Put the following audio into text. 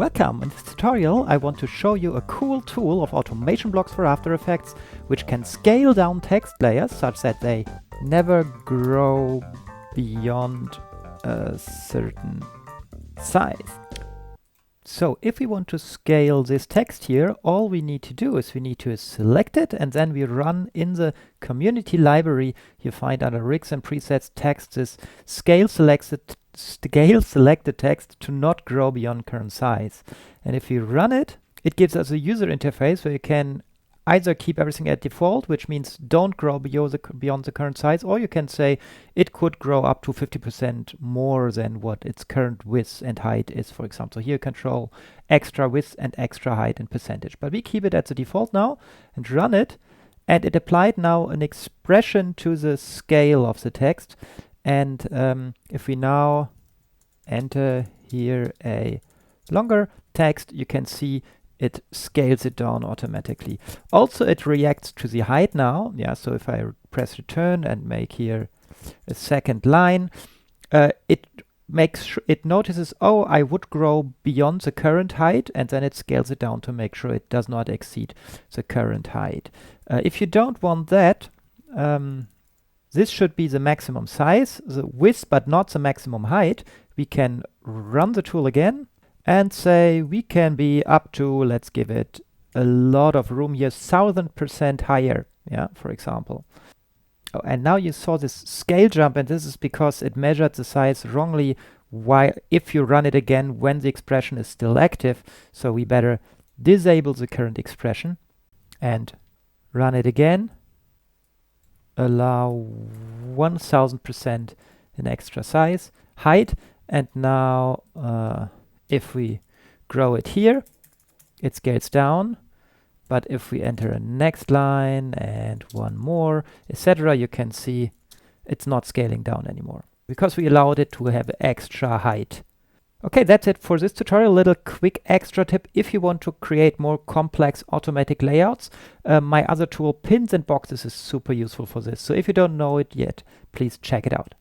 Welcome! In this tutorial I want to show you a cool tool of automation blocks for After Effects which can scale down text layers such that they never grow beyond a certain size. So if we want to scale this text here, all we need to do is we need to select it, and then we run in the community library you find under rigs and presets text this scale selected text to not grow beyond current size. And if you run it, it gives us a user interface where you can either keep everything at default, which means don't grow beyond the current size, or you can say it could grow up to 50% more than what its current width and height is, for example. So here you control extra width and extra height in percentage. But we keep it at the default now and run it, and it applied now an expression to the scale of the text. And if we now enter here a longer text, you can see it scales it down automatically. Also, it reacts to the height now. Yeah, so if I press return and make here a second line, it notices, oh, I would grow beyond the current height, and then it scales it down to make sure it does not exceed the current height. If you don't want that, this should be the maximum size, the width, but not the maximum height. We can run the tool again and say we can be up to, let's give it a lot of room here, 1000% higher, yeah, for example. Oh, and now you saw this scale jump, and this is because it measured the size wrongly if you run it again when the expression is still active. So we better disable the current expression and run it again. Allow 1000% in extra size, height, and now if we grow it here, it scales down. But if we enter a next line and one more, etc., you can see it's not scaling down anymore because we allowed it to have extra height. Okay, that's it for this tutorial. Little quick extra tip if you want to create more complex automatic layouts. My other tool, Pins and Boxes, is super useful for this. So if you don't know it yet, please check it out.